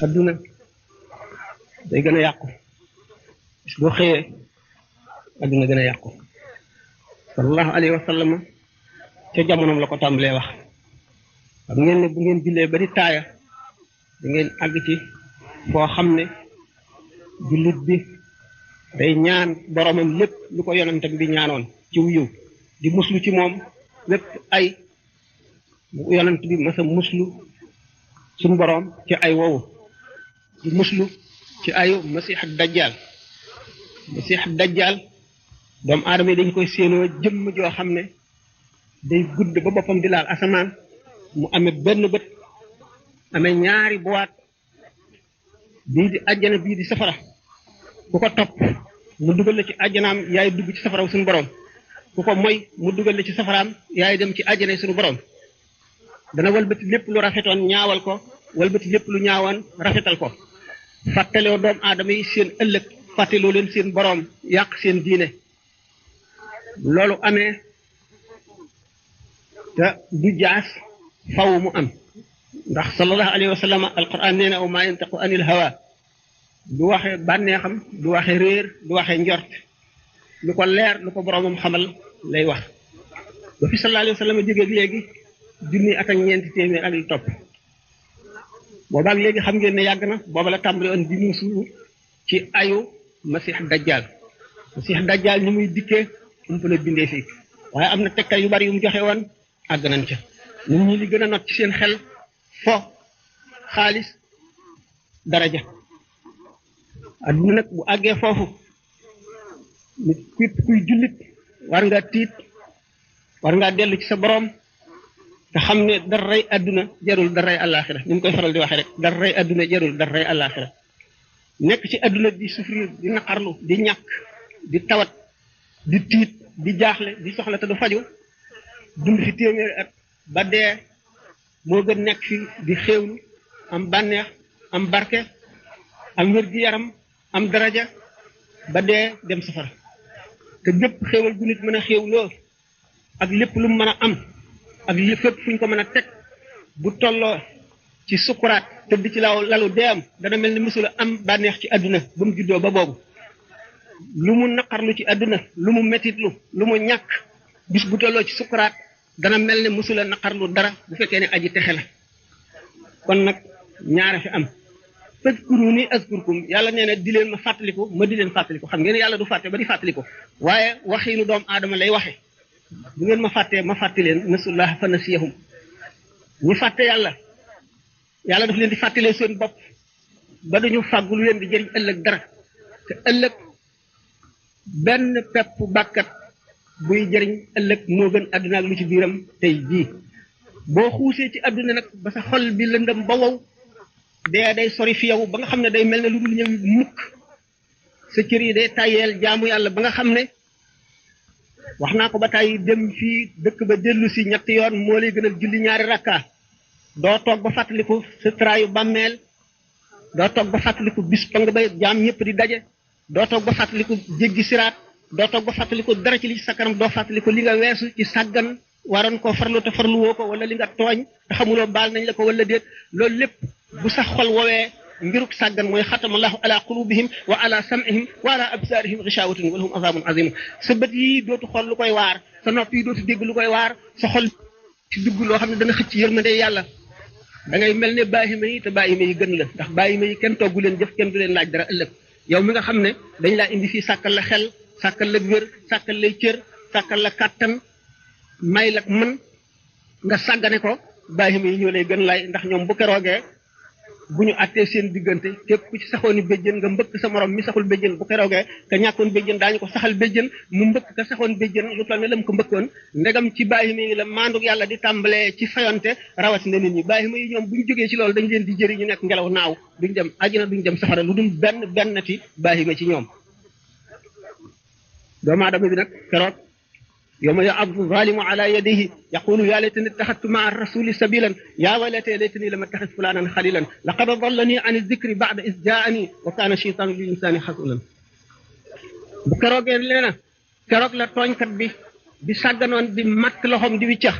adduna day gën a yàqu bis boo xëyee adduna gën a yàqu sallallahu alayhi wa sallam ca jamonoom la ko tàmbalee wax xam ngeen ne bu ngeen jullee ba di taaya da ngeen àgg ci foo xam ne jullit bi day ñaan boromam lépp lu ko yonentam bi ñaanoon ci yiw di muslu ci moom lépp ay bu yonent bi masa muslu suñu borom ci ay woowu di muslu ci ayu masih dajjal doomu aadama yi dañ koy séenoo jëmm joo xam ne day gudd ba boppam di laal asamaan mu amee benn bët amee ñaari boîte bii di àjjana bii di safara ku ko topp mu dugal la ci àjjanaam yaay dugg ci safaraw suñu borom ku ko moy mu dugal la ci safaraam yaay dem ci àjjana suñu borom dana walbati lépp lu rafetoon ñaawal ko walbati lépp lu ñaawoon rafetal ko fàttaloo doomu aadama yi seen ëllëg fàttaloo leen seen borom yàq seen diine loolu amee te du jaas faw mu am ndax sallallahu alayhi wa sallam alquran nee na wa maa yantiqu anil hawa du waxe bànneexam du waxe réer du waxe njort lu ko leer lu ko boromam xamal lay wax ba fi sallallahu alayhi wa sallam jógeeg léegi junni at ak ñeenti téeméer ak lu topp boobaag léegi xam ngeen ne yàgg na booba la tàmbali woon di musu ci ayu masih dajjal ni muy dikkee ump la bindee fii waaye am na tegtal yu bari yu mu joxe woon àgg nañ ca nit ñi li gën a not ci seen xel fo xaalis daraja adduna nag bu àggee foofu nit kuy jullit war nga tiit war ngaa dellu ci sa borom te xam ne daray adduna jarul daray àllaaxira ni mu koy faral di waxee rek daray adduna jarul daray àllaaxira nekk ci adduna di souffrir di naqarlu di ñàkk di tawat di tiit di jaaxle di soxla te du faju dund fi téeméeri at ba dee moo gën nekk fi di xéewlu am bànneex am barke am wér-gi-yaram am daraja ba dee dem safara te gépp xéewal gu nit mën a xéewloo ak lépp lu mu mën a am ak li fépp fu ñu ko mën a teg bu tolloo ci sukuraat tëdd ci lalu dee am dana mel ni mësula am bànneex ci àdduna ba mu juddoo ba boobu lu mu naqarlu ci àdduna lu mu metitlu lu mu ñàkk bis bu tolloo ci sukuraat dana mel ne mësula naqarlu dara bu fekkee ne aji texe la kon nag ñaara fi am fazkuruni azkurkum yàlla nee na di leen ma fàttaliku ma di leen fàttaliku xam ngeen yàlla du fàtte ba di fàttaliku waaye waxiinu doomu aadama lay waxe bu ngeen ma fàttee ma fàtte leen nasullah fa nasiyahum ñu fàtte yàlla daf leen di fàttalee seen bopp ba dañu fàggu lu leen di jëriñ ëllëg dara te ëllëg benn pepp bàkkat buy jëriñ ëllëg moo gën àdduna ak lu ci biiram tey jii boo xuusee ci àdduna nag ba sa xol bi lëndëm ba wow dee day sori fi yow ba nga xam ne day mel ne lu dul ñëw mukk sa cër yi day tàyyeel jaamu yàlla ba nga xam ne wax naa ko ba tàyyi dem fii dëkk ba dellu si ñetti yoon moo lay gënal julli ñaari rakka doo toog ba fàttaliku sa traayu bàmmeel doo toog ba fàttaliku bis pang ba jaam ñëpp di daje doo toog ba fàttaliku jéggi siraat doo toog ba fàttaliku dara ci li ci sa kanam doo fàttaliku li nga weesu ci sàggan waroon koo farlu te farlu woo ko wala li nga tooñ te xamuloo baal nañ la ko wala déet loolu lépp bu sa xol woowee mbiruk sàggan mooy xatamallahu ala qulubihim wa ala sam'ihim wa ala absarihim ghishawatun wa lahum azabun azim sa bët yi dootu xool lu koy waar sa nopp yi dootu dégg lu koy waar sa xol ci dugg loo xam ne dana xëcc yërmande yàlla da ngay mel ne baahima yi te baahima yi gën la ndax baahima yi kenn toggu leen jëf kenn du leen laaj dara ëllëg yow mi nga xam ne dañ laa indi fii sàkkal la xel sàkkal la wér sàkkal lay cër sàkkal la kàttan may la mën nga sàggane ko baahima yi ñoo lay gën lay ndax ñoom bu keroogee bu ñu àttee seen diggante képp ku ci saxooni béjjën nga mbëkk sa morom mi saxul béjjën bu keroogee ka ñàkkoon béjjën daañu ko saxal béjjën mu mbëkk ka saxoon béjjën lu toll ne la mu ko mbëkkoon ndegam ci baahima yi la maanduk yàlla di tàmbalee ci fayonte rawatina nit ñi baahima yi ñoom bu ñu jógee ci loolu dañ leen di jëri ñu nekk ngelaw naaw duñ dem àjjana duñ dem safara lu dul bennati baahima ci ñoom doomu aadama bi nag keroog yawma ya'addu zalimu ala yadayhi yaqulu ya laytani ittakhadtu ma'a ar-rasuli sabilan ya waylata laytani lam attakhidh fulanan khalilan laqad adallani 'an adh-dhikri ba'da idh ja'ani wa kana ash-shaytanu lil insani khasulan bu keroogee leena keroog la tooñkat bi di sàgganoon di matt loxoom di wiccax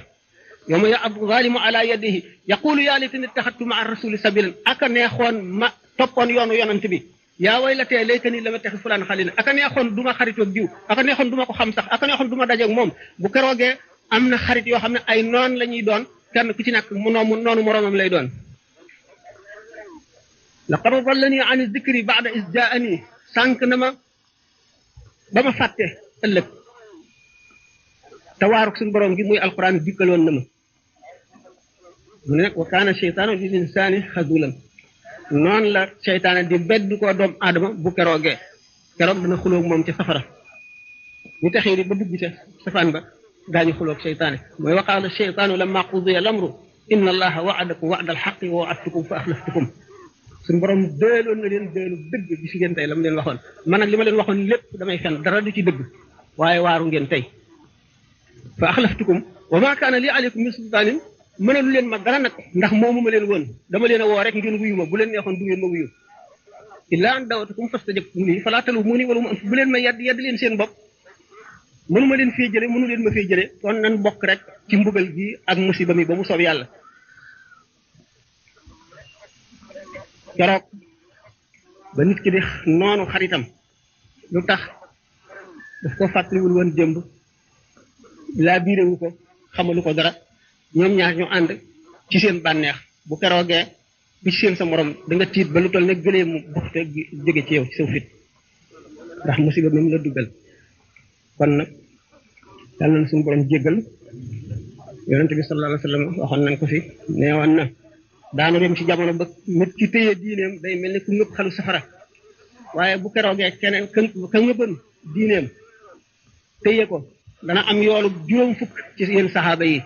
yawma ya'addu zalimu ala yadihi yaqulu ya laytani ittakhadtu ma'a rasuli sabilan aka neexoon ma toppoon yoonu yonent bi yaa waylatee laytani lam attakhidh fulaan xalila aka neexoon duma xaritoog diw aka neexoon duma ko xam sax aka neexoon duma dajeeg moom bu keroogee am na xarit yoo xam ne ay noon la ñuy doon kenn ku ci nekk mu noonu moroomam lay doon laqad dallani an dhikri ba'da iz ja'ani sànq na ma ba ma fàtte ëllëg te waaruk suñu borom gi muy alquran dikkaloon na ma mu ne nag wa kaana sheytaanu lil insaani xazulan noonu la seytaane di bedd koo doomu aadama bu keroog dana xuloog moom ci safara ñu texee di ba dugg ca safaan ba daañu xuloog seytaane mooy wa qaala sheytaanu lamma qudiya al-amru inna allaha wa'adakum wa'da al-haqqi wa wa'adtukum fa axlaftukum suñu borom déeloon na leen déelu dëgg gis ngeen tey la mu leen waxoon man nag li ma leen waxoon lépp damay fen dara du ci dëgg waaye waaru ngeen tey fa axlaftukum wa ma kaana li alaykum min sultaanin mënalu leen ma dara nag ndax moomu ma leen woon dama leen a woo rek ngeen wuyu ma bu leen neexoon du ngeen ma wuyu illaa an da'awtukum fastajabtum falaa taluumuunii wa luumuu anfusakum bu leen ma yedd leen seen bopp mënu ma leen fee jële mënu leen ma fee jële kon nan bokk rek ci mbugal gi ak musiba mi ba mu soob yàlla keroog ba nit ki di noonu xaritam lu tax daf ko fàttaliwul woon démb laa biirewu ko xamalu ko dara ñoom ñaar ñu ànd ci seen bànneex bu keroogee bi ci seen sa morom da nga tiit ba lu toll ne gëlee mu buxte jóge ci yow ci saw fit ndax musiba mi mu la duggal kon nag yàlla na suñu borom jéggal yonent bi sallallahu alayhi wa sallam waxoon nañ ko fi neewoon na daanu dem ci jamono ba nit ki téye diineem day mel ni ku ngëpp xalu safara waaye bu keroogee keneen ka ngëbën diineem téye ko dana am yoolu juróom fukk ci yéen saxaaba yi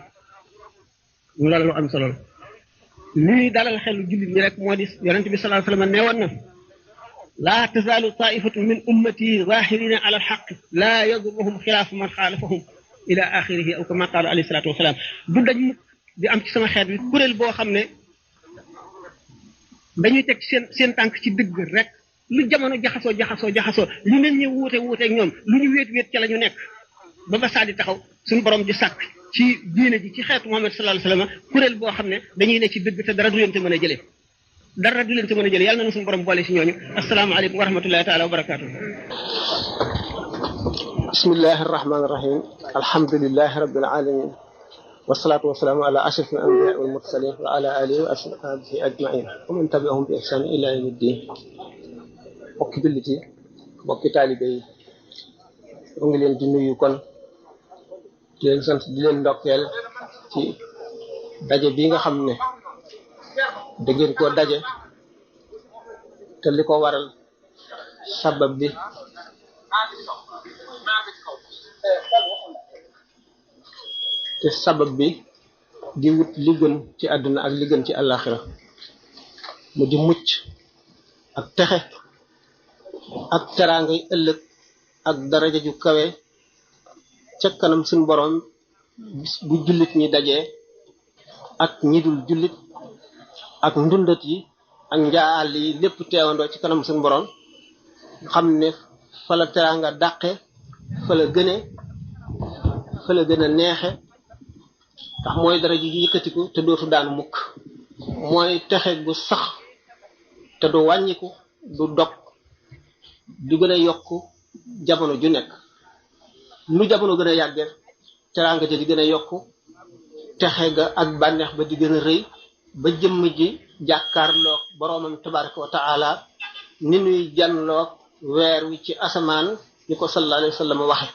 ñu loolu lu am solo lii dalal xelu jullit ñi rek moo di yonent bi sallallahu alayhi wa sallam neewoon na laa tazaalu taifatun min ummati zahirina ala alxaq laa yadurruhum xilaafu man xaalafahum ila axirihi aw kama qaala alayhi salaatu wasalaam du dañ mukk di am ci sama xeet bi kuréel boo xam ne dañuy teg seen tànk ci dëgg rek lu jamono jaxasoo lu nit ñi wuuteeg ñoom lu ñu wéet ca la ñu nekk ba ba saa di taxaw suñu borom di sàkk ci diine ji ci xeetu Muhammad sallallahu alayhi wa sallam kuréel boo xam ne dañuy ne ci dëgg te dara du leen te mën a jëlee yàlla na suñu borom boole si ñooñu asalaamaaleykum wa rahmatullahi taala wa barakaatu. bismillahi arrahmani irrahim alhamdulilahi rabbil alamin wasalaatu wasalaamu ala ashraf al anbiya wal mursalin wa ala alihi wa ashabihi ajmain wa man tabiahum bi ihsan ila yawmi ddin bokki jullit yi bokki taalibe yi mu ngi leen di nuyu kon di leen sant di leen ndokkeel ci daje bi nga xam ne da ngeen koo daje te li ko waral sabab bi te sabab bi di wut li gën ci àdduna ak li gën ci àllaaxira mu di mucc ak texe ak teraangay ëllëg ak daraja ju kawe ca kanam suñ borom bis bu jullit ñi dajee ak ñi dul jullit ak ndundat yi ak njaal yi lépp teewandoo ci kanam suñ borom xam ne fa la teraanga dàqe fa la gën a neexe ndax mooy daraja ju yëkkatiku te dootu daanu mukk mooy texe gu sax te du wàññiku du dog du gën a yokk jamono ju nekk lu jamono gën a yàgge teraanga ja di gën a yokk texe ga ak bànneex ba di gën a rëy ba jëmm ji jàkkaarloog boroomam tabaraka wa taala ni nuy janloog weer wi ci asamaan ni ko sallallahu alayhi wa sallam waxe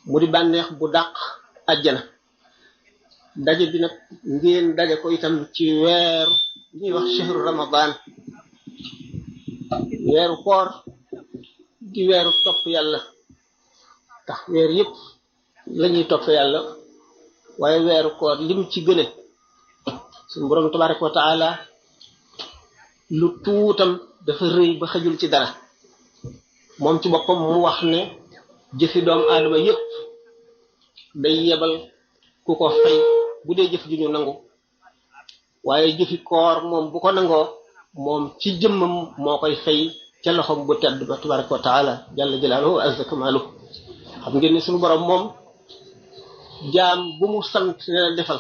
mu di bànneex bu dàq àjjana daje bi nag ngeen daje ko itam ci weer ñuy wax shahru ramadan weeru koor di weeru topp yàlla tax weer yëpp lañuy topp yàlla waaye weeru koor lim ci gëne suñu borom tabaraka wa taala lu tuutam dafa rëy ba xajul ci dara moom ci boppam mu wax ne jëfi doomu aadama yëpp day yebal ku ko fay bu dee jëf ju ñu nangu waaye jëfi koor moom bu ko nangoo moom ci jëmmam moo koy fay ca loxom bu tedd ba tabaraka wa taala jalla jalaaluhu azza kamaaluhu xam ngeen ne suñu borom moom jaam bu mu sant ne la defal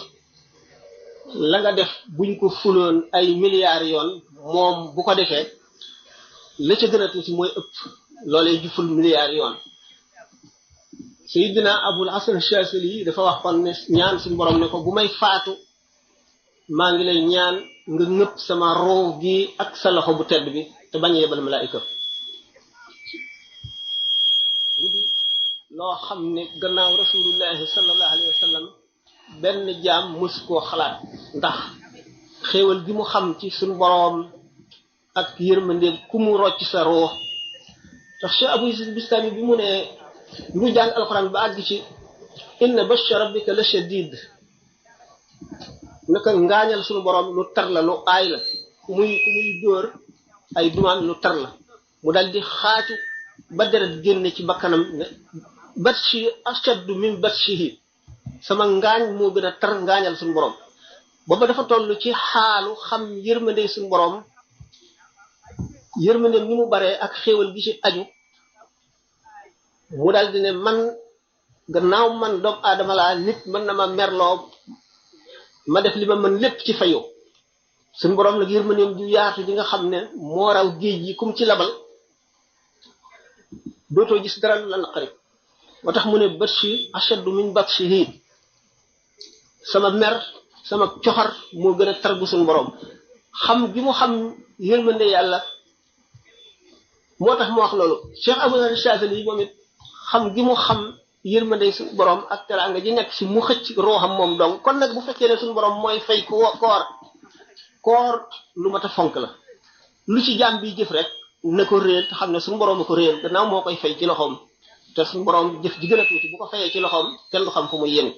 la nga def buñ ko fuloon ay milliards yoon moom bu ko defee la ca gën a tuuti mooy ëpp loolee ju ful milliards yoon Sayyidina Abul Hasan Shazili yi dafa wax kon ne ñaan suñu borom ne ko bu may faatu maa ngi lay ñaan nga ngëpp sama roo gi ak sa loxo bu tedd bi te bañ a yebal malaayika mu di loo xam ne gannaaw rasulullahi sallallahu alayhi wa sallam benn jaam mës koo xalaat ndax xéewal gi mu xam ci suñu boroom ak yërmande ku mu rocc sa roo tax Cheikh Abou Yazid Bistami bi mu ne bi mu jàng alxuraan ba àgg ci inna batsha rabbika la shadid naka ngaañal suñu boroom lu tar la lu aay la ku muy dóor ay dumaan lu tar la mu dal di xaaju ba deret génne ci bakkanam ne batshi ashaddu min batshihi sama ngaañ moo gën a tar ngaañal suñu boroom booba dafa toll ci xaalu xam yërmande suñu boroom yërmande ni mu baree ak xéewal gi ci aju mu dal di ne man gannaaw man doomu aadama laa nit mën na ma merloo ma def li ma mën lépp ci fayu suñu boroom nag yërmandeem ju yaatu ji nga xam ne moo raw géej yi kum ci labal dootoo gis dara lu la naqari moo tax mu ne batshi ashaddu min batshihi sama mer sama coxar moo gën a tar bu suñu boroom xam gi mu xam yërmande yàlla moo tax mu wax loolu Cheikh Abou Yazid Shazili moom it xam gi mu xam yërmande suñu boroom ak teraanga ji nekk si mu xëcc rooxam moom dong kon nag bu fekkee ne suñu boroom mooy fay koor lu mat a fonk la lu ci jaam bi jëf rek na ko réel te xam ne suñu boroom a ko réel gannaaw moo koy fay ci loxoom te suñu boroom jëf ji gën a tuuti bu ko fayee ci loxoom kenn du xam fu muy yéen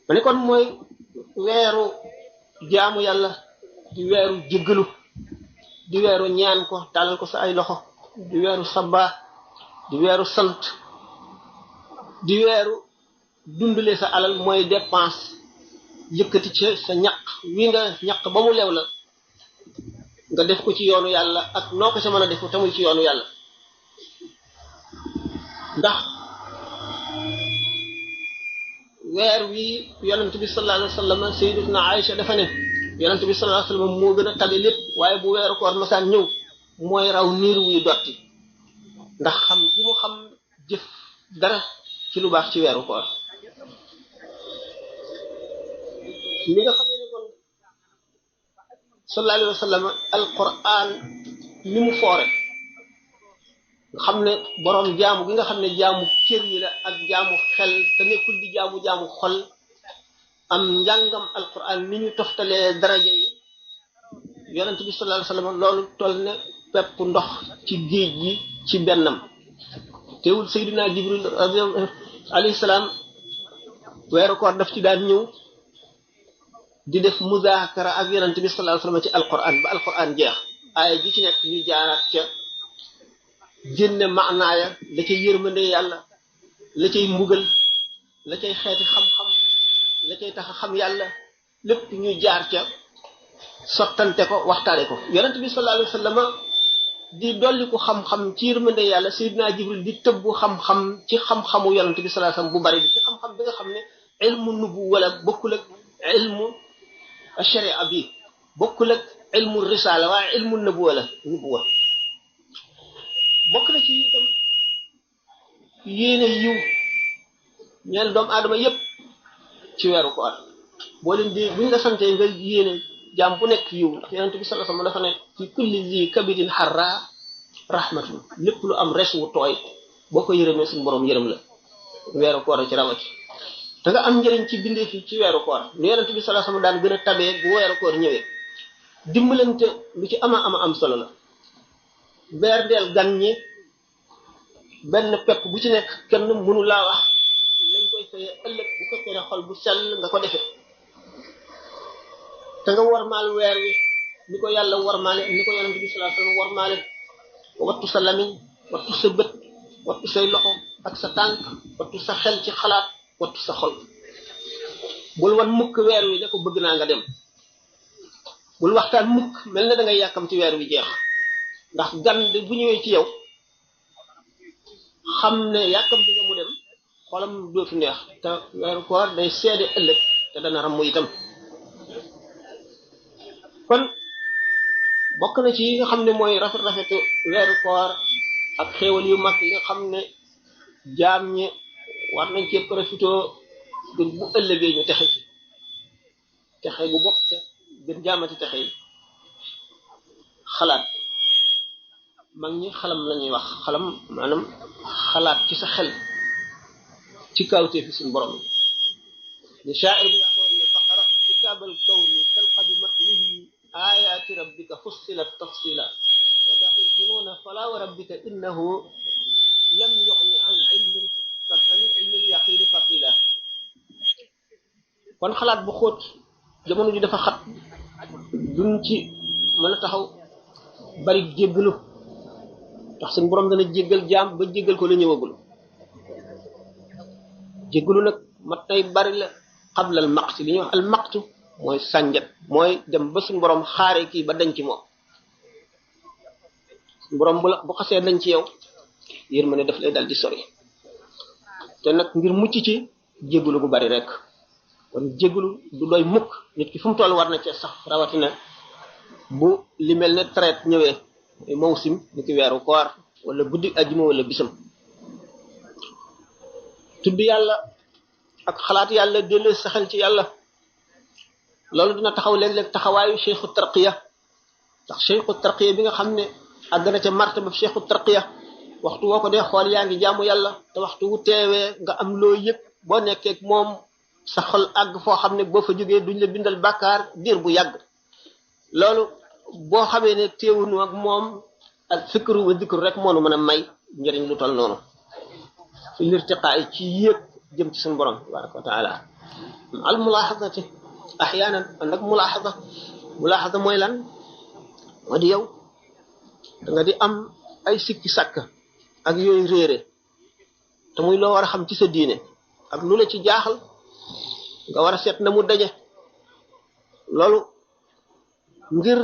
ma ne kon mooy weeru jaamu yàlla di weeru jéggalu di weeru ñaan ko tàllal ko sa ay loxo di weeru sabaa di weeru sant di weeru dundale sa alal mooy dépense yëkkati ci sa ñaq wi nga ñaq ba mu lew la nga def ko ci yoonu yàlla ak noo ko sa mën a defu tamuy ci yoonu yàlla ndax weer wi yonent bi sallallahu alayhi wa sallam sayyidatuna Aïcha dafa ne yonent bi sallallahu alayhi wa sallam moo gën a tabe lépp waaye bu weeru koor masaan ñëw mooy raw niir wuy dotti ndax xam gi mu xam jëf dara ci lu baax ci weeru koor li nga xamee ne kon sallallahu alayhi wa sallam alquran ni mu foore nga xam ne boroom jaamu gi nga xam ne jaamu cër yi la ak jaamu xel te nekkul di jaamu xol am njàngam alquran ni ñu toftalee daraja yi yonent bi sallallahu alayhi wa sallam loolu toll ne pepp ndox ci géej gi ci bennam teewul Seydina Jibril alayhi salaam weeru koor daf ci daan ñëw di def muzaakara ak yonent bi sallallahu alayhi wa sallam ci alquran ba alquran jeex aaya ji ci nekk ñu jaaraat ca génne maanaaya la cay yërmande yàlla la cay mbugal la cay xeeti xam-xam la cay tax a xam yàlla lépp ñu jaar ca sottante ko waxtaane ko yonent bi sallallahu alayhi wa sallam di dolli ko xam-xam ci yërmande yàlla Seydina Jibril di tëbbu xam-xam ci xam-xamu yonent bi sallallahu alayhi wa sallam bu bari bi ci xam-xam bi nga xam ne ilmu nubu wala bokkul ak ilmu sharia bi bokkul ak ilmu risala waaye ilmu nubuwa la nubuwa bokk na ci itam yéene yiw ñeel doomu aadama yépp ci weeru koor boo leen di buñ la santee nga yéene jaam bu nekk yiw ndax yonent bi sallallahu alayhi wasallam dafa ne fi kulli zi kabidin harra rahmatun lépp lu am res wu tooy boo ko yërëmee suñu borom yërëm la weeru koor ci rawati da nga am njëriñ ci bindee fi ci weeru koor lu yonent bi sallallahu alayhi wasallam daan gën a tabee bu weeru koor ñëwee dimbalante lu ci am solo la beerdeel gan ñi benn pepp bu ci nekk kenn mënu laa wax lañ koy fayee ëllëg bu fekkee ne xol bu sell nga ko defee te nga warmaal weer wi ni ko yàlla warmaale ni ko yonent bi sallallahu alayhi wasallam warmaale wattu sa lamiñ wattu sa bët wattu say loxo ak sa tànk wattu sa xel ci xalaat wattu sa xol bul wan mukk weer wi ne ko bëgg naa nga dem bul waxtaan mukk mel na da ngay yàkkam ci weer wi jeex ndax gan de bu ñëwee ci yow xam ne yàkkam di nga mu dem xolam dootu neex te weeru koor day seede ëllëg te dana ramm itam kon bokk na ci yi nga xam ne mooy rafetu weeru koor ak xéewal yu mag yi nga xam ne jaam ñi war nañ cee profité gën bu ëllëgee ñu texe ci texe bu bokk te gën jaamati texe yi xalaat mag ñi xalam lañuy wax xalam maanaam xalaat ci sa xel ci kawtee fi suñu borom ni sha'ir bi waxoon ne faqara kitaabal kawni talqa bi matnihi ayaati rabbika fussilat tafsila wa da'i zunuuna fala wa rabbika innahu lam yughni an ilmin qad an ilmin yaqini fatila kon xalaat bu xóot jamono ji dafa xat duñ ci mën a taxaw bari jéggalu ndax suñu borom dana jéggal jaam ba jéggal ko la ñëwagul jéggalu nag mat nay bari la qabla al maqti li ñuy wax al maqtu mooy sànjat mooy dem ba suñu borom xaare kii ba dañ ci moom suñu borom bu xasee dañ ci yow yërmande daf lay dal di sori te nag ngir mucc ci jéggalu gu bari rek kon jéggalu du doy mukk nit ki fu mu toll war na cee sax rawatina bu li mel ne traite ñëwee mawsim ni ki weeru koor wala guddi ajjuma wala bisam tudd yàlla ak xalaat yàlla delloo sa xel ci yàlla loolu dina taxaw léeg-léeg taxawaayu cheikhu tarqiya ndax cheikhu tarqiya bi nga xam ne àgg na ca martaba cheikhu tarqiya waxtu woo ko dee xool yaa ngi jaamu yàlla te waxtu wu teewee nga am loo yëg boo nekkee moom sa xol àgg foo xam ne boo fa jógee duñ la bindal bàkkaar diir bu yàgg loolu boo xamee ne teewunu ak moom ak fikru wa dikru rek moonu mën a may njëriñ lu tol noonu fi lirtiqaay ci yéeg jëm ci suñu borom tabaraka wa taala al mulaaxadati axyaanan nag mulaaxada mooy lan moo di yow da nga di am ay sikki sàkk ak yooyu réere te muy loo war a xam ci sa diine ak lu la ci jaaxal nga war a seet na mu daje loolu ngir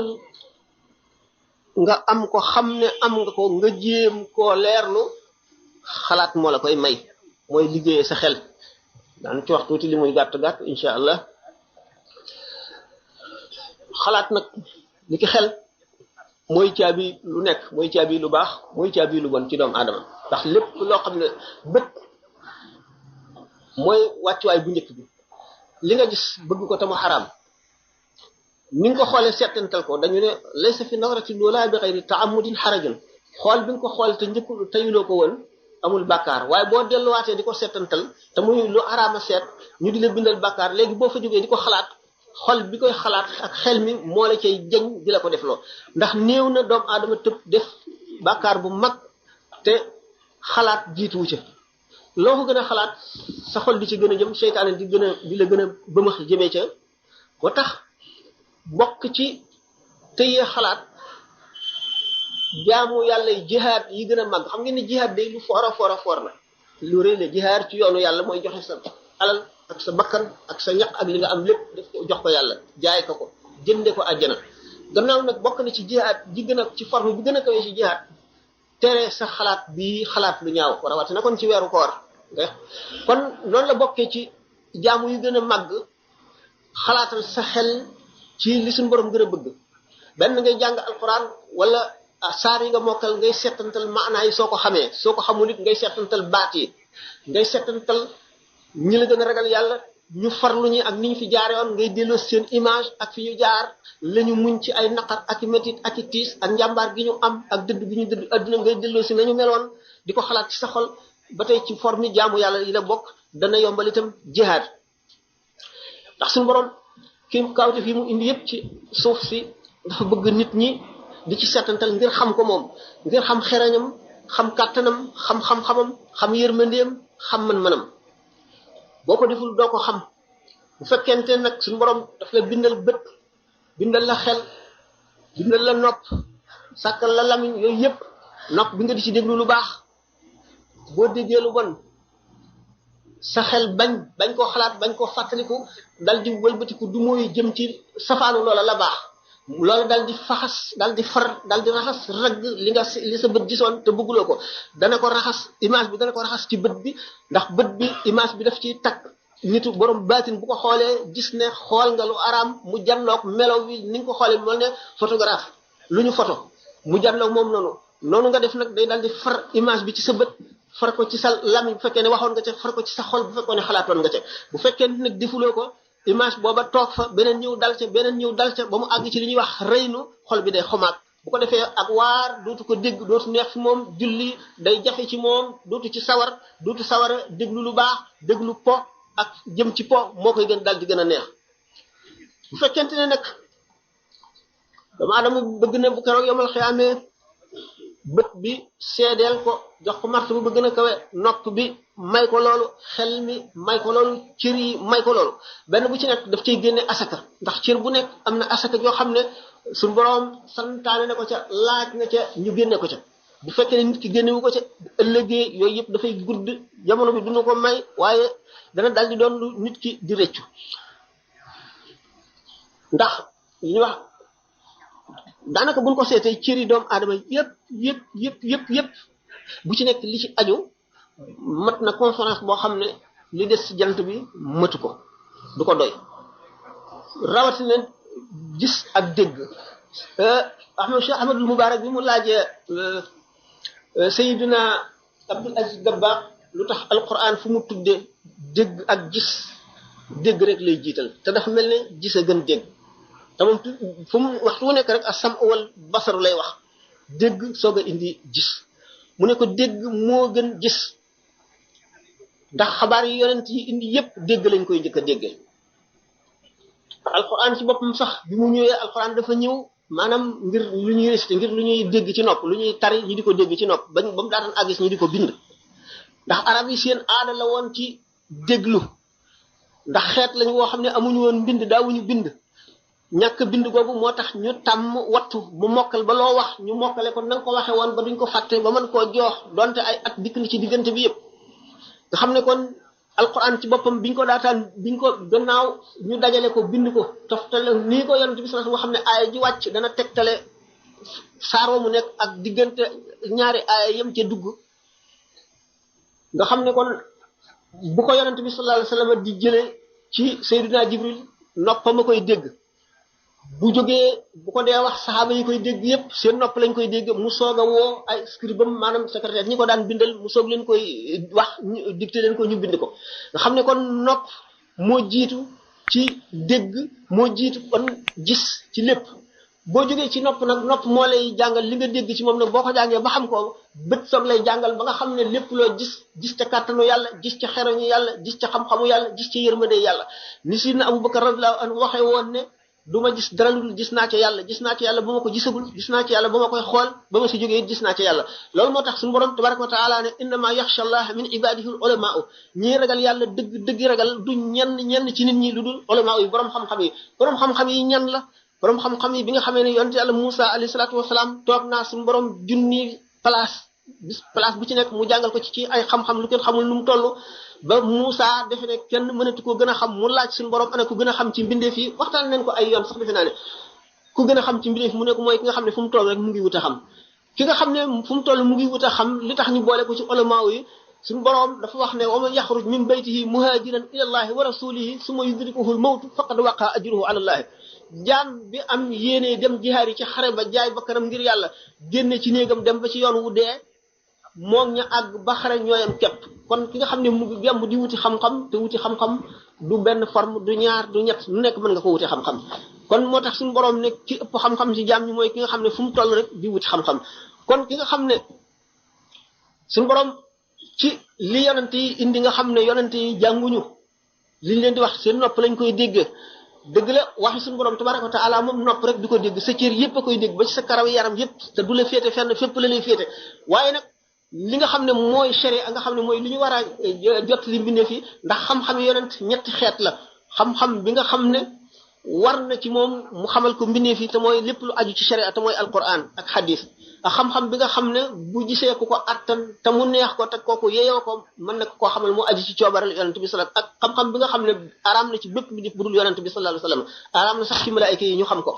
nga am ko xam ne am nga ko nga jéem koo leerlu xalaat moo la koy may mooy liggéeyee sa xel daan ci wax tuuti li muy gàtt insha allah xalaat nag li ki xel mooy caabi lu nekk mooy caabi lu baax mooy caabi lu bon ci doomu aadama ndax lépp loo xam ne bët mooy wàccuwaay bu njëkk bi li nga gis bëgg ko te mu xaraam ni nga ko xoolee seetantal ko dañu ne laysa fi nazrati loola bi xayri taamudin xarajun xool bi nga ko xool te njëkk tayuloo ko woon amul bàkkaar waaye boo delluwaatee di ko seetantal te muy lu araama seet ñu di la bindal bàkkaar léegi boo fa jógee di ko xalaat xol bi koy xalaat ak xel mi moo la cay jëñ di la ko def loo ndax néew na doomu aadama tëb def bàkkaar bu mag te xalaat jiituwu ca loo ko gën a xalaat sa xol di ci gën a jëm seytaane di la gën a bëmax jëmee ca moo tax bokk ci tëyee xalaat jaamu yàlla yi jihaad yi gën a màgg xam ngeen ne jihaad day lu foor a foor la lu rëy la jihaad ci yoonu yàlla mooy joxe sa alal ak sa bakkan ak sa ñaq ak li nga am lépp def ko jox ko yàlla jaay ko jënde ko àjjana gannaaw nag bokk na ci jihaad ji gën a ci forme bi gën a kawee ci jihaad tere sa xalaat bi xalaat lu ñaaw rawatina kon ci weeru koor kon noonu la bokkee ci jaamu yu gën a màgg xalaatal sa xel ci li suñu borom gën a bëgg benn ngay jàng alquran wala saar yi nga mokkal ngay seetantal maanaa yi soo ko xamee soo ko xamul it ngay seetantal baat yi ngay seetantal ñi la gën a ragal yàlla ñu farlu ñi ak ni ñu fi jaare woon ngay delloo seen image ak fi ñu jaar la ñu muñ ci ay naqar ak i métit ak i tiis ak njàmbaar gi ñu am ak dëdd gi ñu dëdd adduna ngay delloo si nañu meloon di ko xalaat ci sa xol ba tey ci forme jaamu yàlla yi la bokk dana yombal itam jihaad ndax suñu borom ki kawte fi mu indi yëpp ci suuf si dafa bëgg nit ñi di ci seetantal ngir xam ko moom ngir xam xerañam xam kàttanam xam xam-xamam xam yërmandeem xam mën-mënam boo ko deful doo ko xam bu fekkente nag suñu borom daf la bindal bët bindal la xel bindal la nopp sàkkal la lamiñ yooyu yëpp nopp bi nga di ci déglu lu baax boo déggee lu bon sa xel bañ koo xalaat bañ koo fàttaliku dal di wëlbatiku du mooy jëm ci safaanu loola la baax loolu dal di faxas dal di far dal di raxas ragg li sa bët gisoon te bëgguloo ko dana ko raxas image bi dana ko raxas ci bët bi ndax bët bi image bi daf ciy takk nitu borom baatin bu ko xoolee gis ne xool nga lu araam mu janloog melaw bi ni nga ko xoolee mel ne photographe lu ñu photo mu janloog moom noonu nga def nag day dal di far image bi ci sa bët far ko ci sa lamiñ bu fekkee ne waxoon nga ca far ko ci sa xol bu fekkoon ne xalaatoon nga ca bu fekkee nag defuloo ko image booba toog fa beneen ñëw dal ca beneen ñëw dal ca ba mu àgg ci li ñuy wax rëynu xol bi day xomaat bu ko defee ak waar dootu ko dégg dootu neex fi moom julli day jafe ci moom dootu ci sawar dootu sawara déglu lu baax déglu po ak jëm ci po moo koy gën dal di gën a neex bu fekkente ne nag dama adama bëgg na bu keroog yomal xiyaamee bët bi seedeel ko jox ko martaba bu gën a kawe nopp bi may ko loolu xel mi may ko loolu cër yi may ko loolu benn bu ci nekk daf cay génne asaka ndax cër bu nekk am na asaka yoo xam ne suñu boroom santaane na ko ca laaj na ca ñu génne ko ca bu fekkee ne nit ki génnewu ko ca ëllëgee yooyu yëpp dafay gudd jamono bi duna ko may waaye dana dal di doon lu nit ki di rëccu ndax li ñuy wax daanaka buñ ko seetee cëri doomu aadama yëpp bu ci nekk li ci aju mat na conférence boo xam ne li des ci jant bi matu ko du ko doy rawatina gis ak dégg Cheikh Ahmadul Mubarak bi mu laajee Sayyidina Abdul Aziz Dabakh lu tax alquran fu mu tuddee dégg ak gis dégg rek lay jiital te dafa mel ne gis a gën dégg te moom fu mu waxtu mu nekk rek as-sam wal basaru lay wax dégg soog a indi gis mu ne ko dégg moo gën gis ndax xabaar yi yonent yi indi yépp dégg lañ koy njëkk a déggee alquran ci boppam sax bi mu ñëwee alquran dafa ñëw maanaam ngir lu ñuy récité ngir lu ñuy dégg ci nopp lu ñuy tari ñi di ko dégg ci nopp ba mu daataan àggis ñi di ko bind ndax arab yi seen aada la woon ci déglu ndax xeet lañ woo xam ne amuñu woon mbind daawuñu bind ñàkk bind googu moo tax ñu tàmm wattu bu mokkal ba loo wax ñu mokkale ko na nga ko waxe woon ba duñ ko fàtte ba mën koo joox donte ay at dikk ni ci diggante bi yëpp nga xam ne kon alquran ci boppam biñ ko gannaaw ñu dajale ko bind ko toftale nii ko yonent bi sallallahu alayhi wasallam xam ne aaya ji wàcc dana tegtale saar wa mu nekk ak diggante ñaari aaya yem ca dugg nga xam ne kon bu ko yonent bi sallallahu alayhi wasallam di jëlee ci Seydina Jibril noppam a koy dégg bu jógee bu ko dee wax saxaaba yi koy dégg yépp seen nopp lañ koy dégg mu soog a woo ay scribam maanaam secrétaire ñi ko daan bindal mu soog leen koy wax dicté leen ko ñu bind ko nga xam ne kon nopp moo jiitu ci dégg moo jiitu kon gis ci lépp boo jógee ci nopp nag nopp moo lay jàngal li nga dégg ci moom nag boo ko jàngee ba xam ko bët soog lay jàngal ba nga xam ne lépp loo gis ca kàttanu yàlla gis ca xereñu yàlla gis ca xam-xamu yàlla gis ca yërmande yàlla ni sidna Abubakar radiyallahu anhu waxee woon ne du ma gis dara lu gis naa ca yàlla ba ma ko gisagul gis naa ca yàlla ba ma koy xool ba ma si jógee gis naa ca yàlla loolu moo tax suñu borom tabaraka wa taala ne innama yaxsha allah min ibadihi al ulamaa'u ñii ragal yàlla dëgg ragal du ñenn ci nit ñi lu dul ulamaa'u yi borom xam-xam yi ñan la borom xam-xam yi bi nga xamee ne yonent yàlla Musa alayhi salaatu wasalaam toog naa suñu borom junni place bu ci nekk mu jàngal ko ci ay xam-xam lu kenn xamul nu mu toll ba Musa defe ne kenn mënatu ko gën a xam mu laaj suñu borom ana ku gën a xam ci mbindeef yi waxtaan nañ ko ay yoon sax defe naa ne ku gën a xam ci mbindeef mu ne ko mooy ki nga xam ne fu mu toll rek mu ngi wut a xam ki nga xam ne fu mu toll mu ngi wut a xam li tax ñu boole ko ci ulamaaw yi suñu borom dafa wax ne wa man yaxruj min baytihi muhajiran ila allahi wa rasulihi summa yudrikuhu al mawtu faqad waqa ajruhu ala allahi jaam bi am yéene dem jihaar yi ci xare ba jaay bakkanam ngir yàlla génne ci néegam dem ba ci yoon wu dee moom ña àgg ba xare ñooyam képp kon ki nga xam ne mu ngi gemb di wuti xam-xam te wuti xam-xam du benn forme du ñaar du ñett lu nekk mën nga ko wuti xam-xam kon moo tax suñu borom ne ki ëpp xam-xam ci jaam ñi mooy ki nga xam ne fu mu toll rek di wuti xam-xam kon ki nga xam ne suñu borom ci li yonent yi indi nga xam ne yonent yi jànguñu liñ leen di wax seen nopp lañ koy déggee dëgg la waxi suñu borom tabaraka wa taala moom nopp rek di ko dégg sa cër yépp a koy dégg ba ci sa karaw yaram yépp te du la féete fenn fépp la lay féete waaye nag li nga xam ne mooy sharia nga xam ne mooy li ñu war a jot li mbindee fi ndax xam-xam yonent ñetti xeet la xam-xam bi nga xam ne war na ci moom mu xamal ko mbindee fi te mooy lépp lu aju ci sharia te mooy alquran ak hadis ak xam-xam bi nga xam ne bu gisee ku ko attan te mu neex ko te kooku yeyoo ko mën na koo xamal mu aju ci coobaral yonent bi sallallahu ak xam-xam bi nga xam ne araam na ci bépp bi def bu dul yonent bi sallallahu alayhi wasallam araam na sax ci malaayika yi ñu xam ko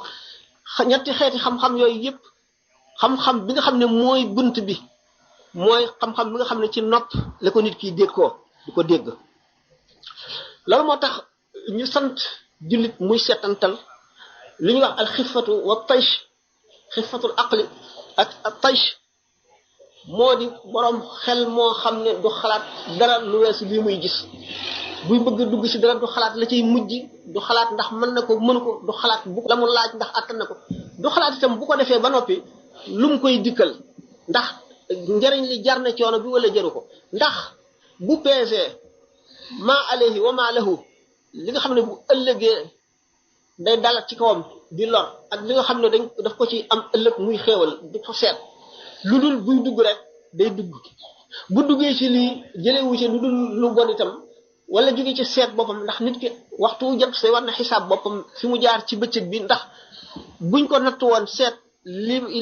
ñetti xeeti xam-xam yooyu yëpp xam-xam bi nga xam ne mooy bunt bi mooy xam-xam bi nga xam ne ci nopp la ko nit ki dégg ko di ko dégg loolu moo tax ñu sant jullit muy seetantal li ñuy wax al xifatu wa taysh xifatul aqli ak taysh moo di borom xel moo xam ne du xalaat dara lu weesu lii muy gis buy bëgg dugg ci dara du xalaat la ciy mujj du xalaat ndax mën na ko mënu ko du xalaat bu la mu laaj ndax attan na ko du xalaat itam bu ko defee ba noppi lu mu koy dikkal ndax njëriñ li jar na coono bi wala jaru ko ndax bu peesee maa alayhi wa maa lahu li nga xam ne bu ëllëgee day dalat ci kawam di lor ak li nga xam ne daf ko ci am ëllëg muy xéewal di ko seet lu dul buy dugg rek day dugg bu duggee ci lii jëlewu ci lu dul lu bon itam wala jóge ci seet boppam ndax nit ki waxtu jant say war na xisaab boppam fi mu jaar ci bëccëg bi ndax buñ ko nattu woon seet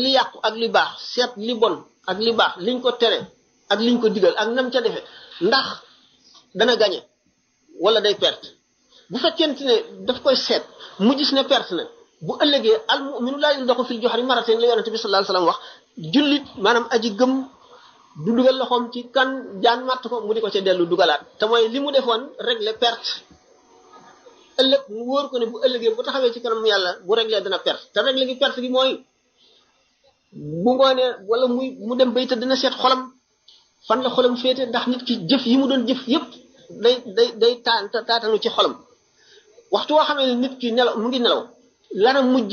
li yàqu ak li baax seet li bon ak li baax liñ ko tere ak liñ ko digal ak nam ca defe ndax dana gañe wala day perte bu fekkente ne daf koy seet mu gis ne perte na bu ëllëgee al mu'minu laa yuldaxu fil juhri marratayn la yonente bi sallallahu alayhi wasallam wax jullit maanaam aji gëm du dugal loxoom ci kan jaan matt ko mu di ko ca dellu dugalaat te mooy li mu defoon régler perte ëllëg mu wóor ko ne bu ëllëgee bu taxawee ci kanam yàlla bu régler dana perte te régler gi perte gi mooy bu ngoonee wala mu dem bay tëdd dina seet xolam fan la xolam féete ndax nit ki jëf yi mu doon jëf yépp day taatanu ci xolam waxtu woo xamee ne nit ki nelaw mu ngi nelaw lana mujj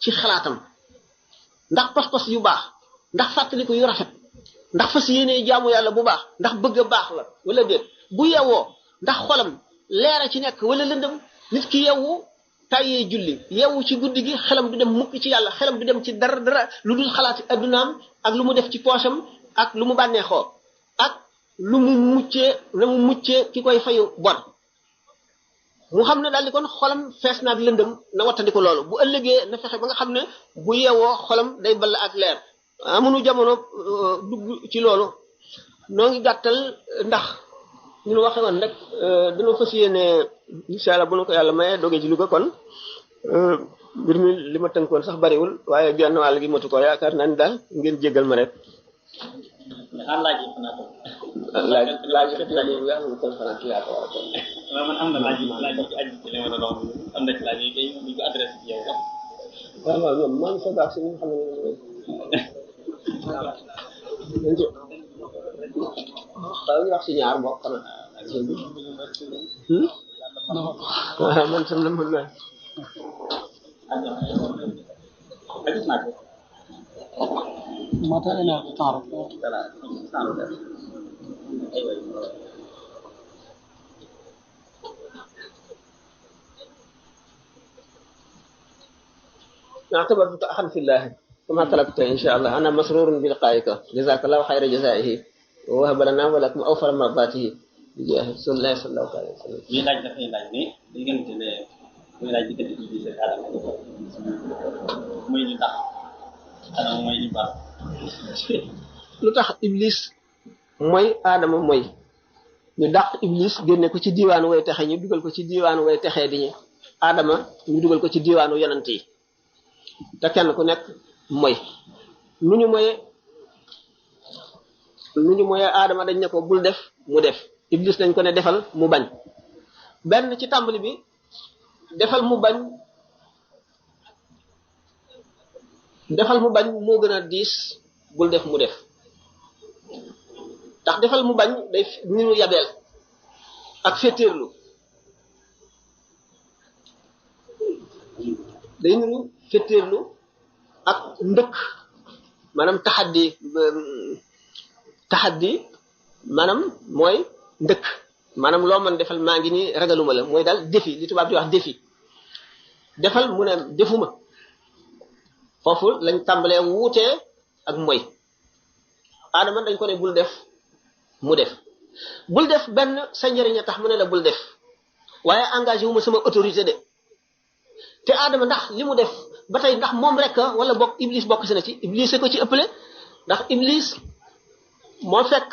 ci xalaatam ndax pas-pas yu baax ndax fàttaliku yu rafet ndax fas yéenee jaamu yàlla bu baax ndax bëgg a baax la wala déet bu yewwoo ndax xolam leera ci nekk wala lëndëm nit ki yewwu tàyyee julli yewwu ci guddi gi xelam du dem mukk ci yàlla xelam du dem ci dara lu dul xalaati addunaam ak lu mu def ci poosam ak lu mu bànneexoo ak lu mu muccee ki koy fayu bon mu xam ne daal di kon xolam fees naag lëndëm na wattandiko loolu bu ëllëgee na fexe ba nga xam ne bu yeewoo xolam day ball ak leer amunu jamono dugg ci loolu noo ngi gàttal ndax ñu waxe woon rek dina fas yéene incha allah bu nu ko yàlla maye doge ci Louga kon mbir mi li ma tënkoon sax bariwul waaye genn wàll gi matu ko yaakaar naa ni daal ngeen jéggal ma rek laaj man am na laaj ci aju ci li ma doon am na ci laaj yi kay ñu ko adressé ci yow sax waaw ñoom maa ngi foog ak si ñu xam ne waaw ñu wax si ñaar mbokk xanaa man tam la mën naa gis naa ko متى أنا تعرف اعتبرتك أخا في الله كما طلبت إن شاء الله أنا مسرور بلقائك جزاك الله خير جزائه ووهب لنا ولكم أوفر مرضاته بجاه رسول الله صلى الله عليه وسلم. muy laaj dafay laaj ne diggante ne muy laaj diggante Iblis ak Adama muy li tax Adama mooy li baax lu tax Iblis mooy Adama mooy ñu dàq Iblis génne ko ci diiwaanu way texe ñu dugal ko ci diiwaanu way texee di ñu Adama ñu dugal ko ci diiwaanu yonent yi te kenn ku nekk mooy nu ñu moyee Adama dañ ne ko bul def mu def Iblis dañ ko ne defal mu bañ benn ci tàmbali bi defal mu bañ moo gën a diis bul def mu def ndax defal mu bañ day niru yabeel ak féetéerlu day niru féetéerlu ak ndëkk maanaam taxaddi maanaam mooy ndëkk maanaam loo mën defal maa ngi nii ragaluma la mooy daal défi li tubaab di wax défi defal mu ne defuma foofu lañ tàmbalee wuutee ak mooy Adama dañ ko ne bul def mu def bul def benn sa njëriñ a tax mu ne la bul def waaye engagé wu ma sama autorité de te Adama ndax li mu def ba tey ndax moom rek wala bokk Iblis bokk si na ci Iblis ko ci ëppale ndax Iblis moo fekk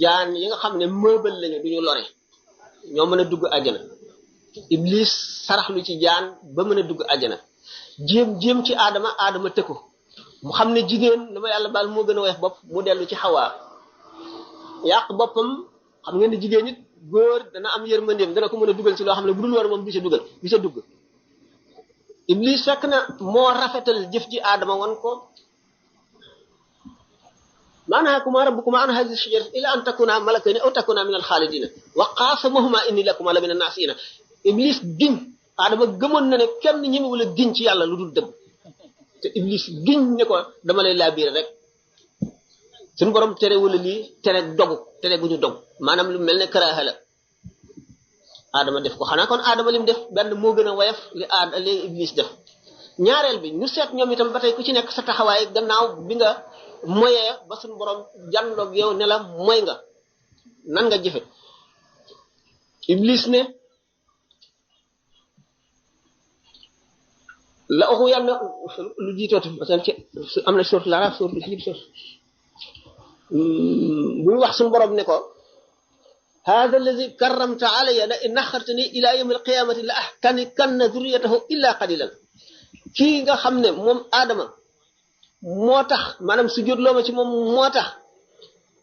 jaan yi nga xam ne meuble lañu duñu lore ñoo mën a dugg àjjana iblis saraxlu ci jaan ba mën a dugg àjjana jéem ci aadama tëkku mu xam ne jigéen dama yàlla baal moo gën a weex bopp mu dellu ci xawaa yàq boppam xam ngeen ne jigéen nit góor dana am yërmandeem dana ko mën a dugal ci loo xam ne bu dul war moom du ca dugg iblis fekk na moo rafetal jëf ji aadama wan ko ma nahaakumaa rabbukumaa an haadihi shajarati illaa an takuunaa malakayni aw takuunaa minal xaalidiina wa qaasamahumaa innii lakumaa lamina naasihiina iblis giñ aadama gëmoon na ne kenn ñemewul a giñ ci yàlla lu dul dëgg te iblis giñ ne ko dama lay laabiire rek suñu borom tere wala lii tere gu ñu dog maanaam lu mel ne karaaha la aadama def ko xanaa kon aadama lim def benn moo gën a woyof li iblis def ñaareel bi ñu seet ñoom itam ba tey ku ci nekk sa taxawaay gannaaw bi nga moyee ba suñu borom jàndoog yow ne la moy nga nan nga jëfe iblis ne la oxu yàlla lu jiitooti am na sourate Laaraaf sourate ci biir sourate buy wax suñu borom ne ko hada alladi karramta alayya la in axartani ila yawmi alqiyamati la ahtanikanna zurriyatahu illa qalilan kii nga xam ne moom aadama moo tax maanaam su jóotloo ma ci moom moo tax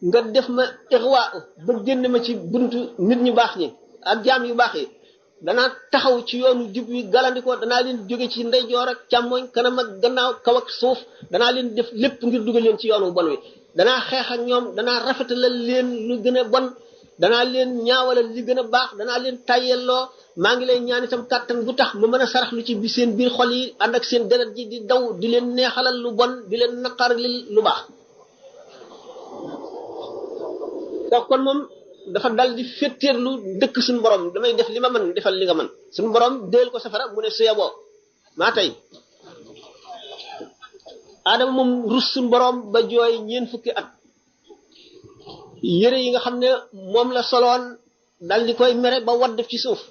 nga def ma ixwa ba génn ma ci buntu nit ñu baax ñi ak jaam yu baax yi danaa taxaw ci yoonu jub wi galandikoo danaa leen jóge ci ndeyjoor ak càmmoñ kanam ak gannaaw kaw ak suuf danaa leen def lépp ngir dugal leen ci yoonu bon wi danaa xeex ak ñoom danaa rafetalal leen lu gën a bon danaa leen ñaawalal li gën a baax danaa leen tayyelloo maa ngi lay ñaan itam kàttan bu tax ma mën a sarax lu ci bi seen biir xol yi ànd ak seen deret ji di daw di leen neexalal lu bon di leen naqarlil lu baax donc kon moom dafa dal di féttéerlu dëkk suñu borom damay def li ma mën defal li nga mën suñu borom déel ko safara mu ne suyaboo maa tey aadama moom rus suñu borom ba jooy ñeen fukki at yére yi nga xam ne moom la soloon dal di koy mere ba wadd ci suuf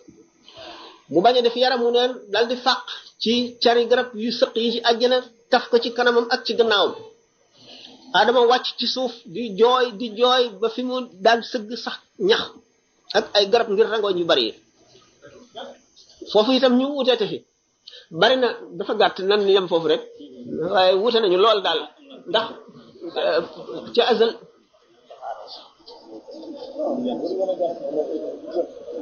mu bañ a def yaramu neen dal di fàq ci cari garab yu sëq yi ci àjjana taf ko ci kanamam ak ci gannaawam Adama wàcc ci suuf di jooy ba fi mu daan sëgg sax ñax ak ay garab ngir rangooñ yu bari yi foofu itam ñu wuteete fi bari na dafa gàtt nan yem foofu rek waaye wute nañu lool daal ndax ci azal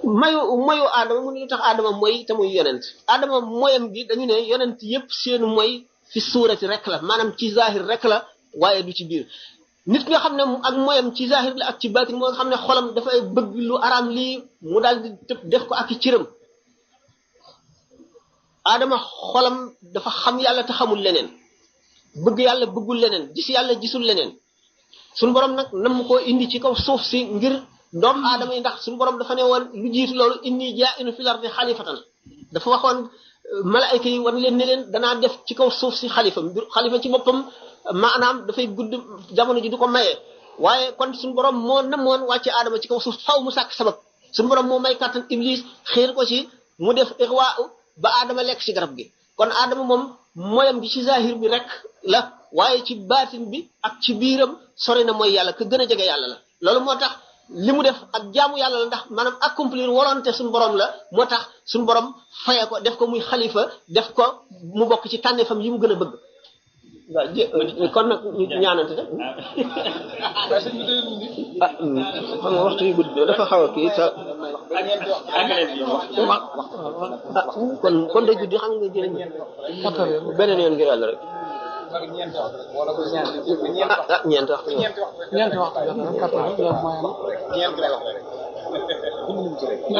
mayu Adama mu ne lu tax Adama mooy te muy yonent Adama moyam gi dañu ne yonent yépp seen mooy fi suurati rek la maanaam ci zahir rek la waaye du ci biir nit nga xam ne ak moyam ci zahir la ak ci baatin moo nga xam ne xolam dafay bëgg lu araam lii mu daal di tëb def ko ak i cëram Adama xolam dafa xam yàlla te xamul leneen bëgg yàlla bëggul leneen gis yàlla gisul leneen suñu borom nag nam koo indi ci kaw suuf si ngir doomu aadama yi ndax suñu borom dafa ne woon lu jiitu loolu inni jaa'ilun fil ardi xalifatan dafa waxoon malaayka yi wan leen ne leen danaa def ci kaw suuf si xalifa ci boppam maanaam dafay gudd jamono ji du ko maye waaye kon suñu borom moo namoon wàcce aadama ci kaw suuf faw mu sàkk sabab suñu borom moo may kàttan iblis xiir ko ci mu def ixwa ba aadama lekk ci garab gi kon aadama moom moyam gi ci zahir bi rek la waaye ci baatin bi ak ci biiram sori na mooy yàlla ka gën a jege yàlla la loolu moo tax li mu def ak jaamu yàlla la ndax maanaam accomplir volonté suñu borom la moo tax suñu borom faye ko def ko muy xalifa def ko mu bokk ci tànneefam yi mu gën a bëgg waaw kon nag ñu ñaanante rek xam nga waxtu yu gudd dafa xaw a kii kon day guddi xam nga jëriñ beneen yoon ngir yàlla rek ñeent waxtu li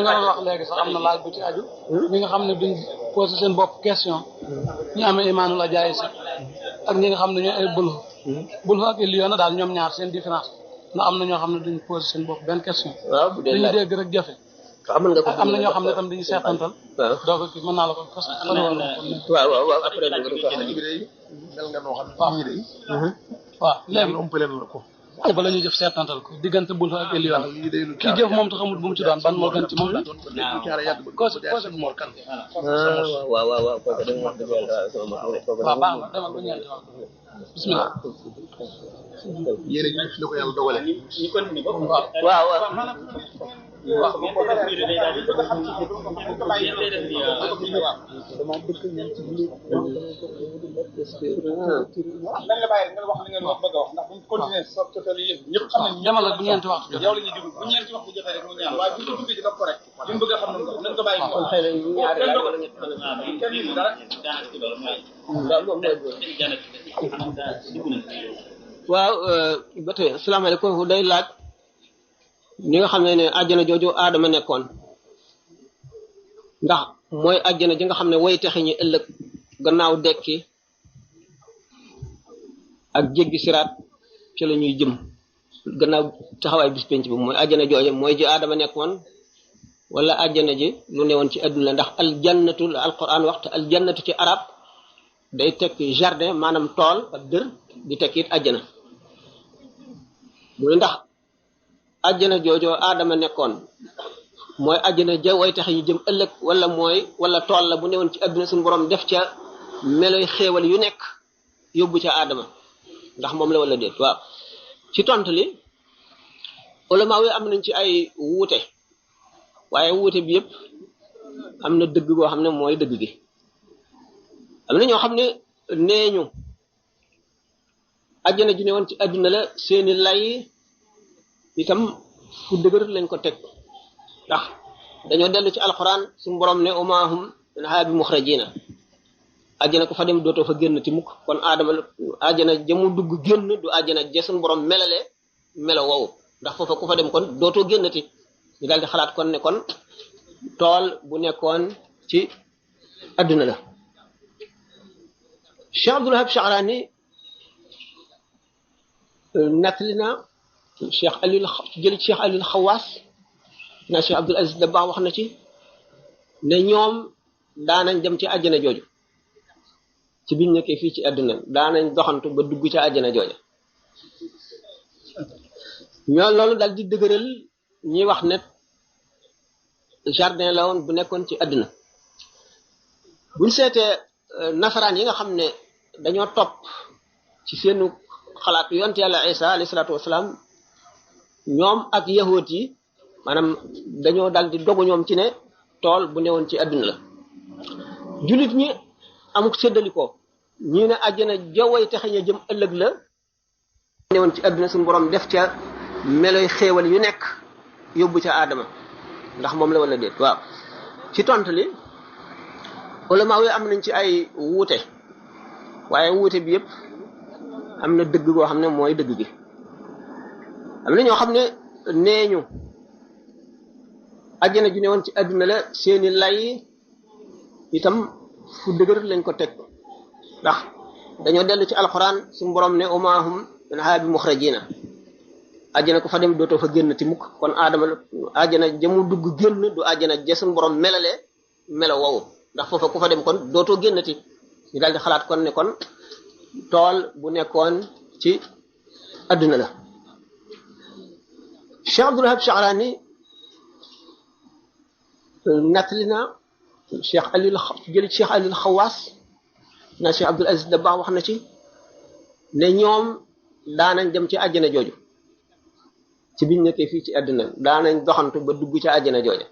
nga doon wax léegi sax am na laaj bu ci aju ñi nga xam ne duñ posé seen bopp question ñu amee imaanu la jaay si ak ñi nga xam ne ñooy ay bulhu ak Iliyoona daal ñoom ñaar seen différence na am na ñoo xam ne duñ posé seen bopp benn question dañu dégg rek jafe am na ñoo xam ne tam dañuy seetantal doo ko kii mën naa la ko fas waaw après mel nga noo xam waaw léegi ëmpaleen la ko bala ñuy jëf seetantal ko diggante bulhu ak Iliyoona kii jëf moom te xamul bu mu ci doon ban moo gën ci moom la waaw kooku dañu wax dëgg yàlla waaw baax na demal ba ñeenti wax bismillah yéene ñu la ko yàlla dogale waaw lan la bàyyi nga wax li nga bëgg a wax ndax buñ continuer sa total yëpp ñëpp xam nañ demal ak bu ñeenti waxtu yow la ñuy déglu bu ñeenti waxtu jotee rek mu ñaan waaye bu ñu duggee ci daf ko rek li mu bëgg a xam nañ ko bàyyi kon xëy na ñaari laaj wala ñett kenn ñu dara waaw ba tey asalaamaaleykum kooku day laaj ñi nga xam ne àjjana jooju aadama nekkoon ndax mooy àjjana ji nga xam ne way texe ñi ëllëg gannaaw dekki ak jéggi siraat ci la ñuy jëm gannaaw taxawaay bis penc bi mooy àjjana jooje mooy ji aadama nekkoon wala àjjana ji lu newoon ci adduna ndax aljannatu la alquran waxte aljannatu ci arab day tekki jardin maanaam tool ak dër di tekki it àjjana mu ne ndax àjjana joojoo aadama nekkoon mooy àjjana ja way tax ñu jëm ëllëg wala tool la bu newoon ci adduna suñu borom def ca meloy xéewal yu nekk yóbbu ca aadama ndax moom la wala déet waaw ci tontu li ulama yi am nañ ci ay wuute waaye wuute bi yëpp am na dëgg goo xam ne mooy dëgg gi am na ñoo xam ne nee ñu àjjana ju ne woon ci àdduna la seeni lay itam fu dëgër lañ ko teg ndax dañoo dellu ci alquran suñu borom ne umahum minha bi muxrajina àjjana ko fa dem dootoo fa génn ti mukk kon aadama àjjana jamu dugg génn du àjjana ja suñu borom melale melo wow ndax foofa ku fa dem kon dootoo génnati ñu daal di xalaat kon ne kon tool bu nekkoon ci àdduna la Cheikh Abdul Wahab Sha'rani nettali na Cheikh Aliou jëli Cheikh Aliou Xawaas na Cheikh Abdul Aziz Dabakh wax na ci ne ñoom daanañ dem ci àjjana jooju ci biñ nekkee fii ci àdduna daanañ doxantu ba dugg ca àjjana jooja ñoo loolu daal di dëgëral ñi wax ne jardin la woon bu nekkoon ci àdduna buñ seetee nasaraan yi nga xam ne dañoo topp ci seenu xalaat yonte yàlla Isa alayhi salaatu wasalaam ñoom ak yahuud yi maanaam dañoo dal di dogu ñoom ci ne tool bu newoon ci àdduna la jullit ñi amuk séddalikoo ñii ne àjjana jaway taxe ña jëm ëllëg la newoon ci àdduna suñu borom def ca meloy xéewal yu nekk yóbbu ca aadama ndax moom la wala déet waaw ci tontu li ulama yi am nañ ci ay wuute waaye wuute bi yëpp am na dëgg goo xam ne mooy dëgg gi am na ñoo xam ne nee ñu àjjana ju ne woon ci àdduna la seeni lay itam fu dëgër lañ ko teg ndax dañoo dellu ci alquran suñu borom ne umahum minha bi muxrajina àjjana ko fa dem dootoo fa génn ti mukk kon aadama àjjana jamu dugg génn du àjjana ja suñu borom melale melo wow ndax foofa ku fa dem kon dootoo génnati ñu daal di xalaat kon ne kon tool bu nekkoon ci àdduna la Cheikh Abdul Wahab Sha'rani nettali na Cheikh Aliou jëli Cheikh Aliou Xawaas na Cheikh Abdul Aziz Dabakh wax na ci ne ñoom daanañ dem ci àjjana jooju ci biñ nekkee fii ci àdduna daanañ doxantu ba dugg ca àjjana jooja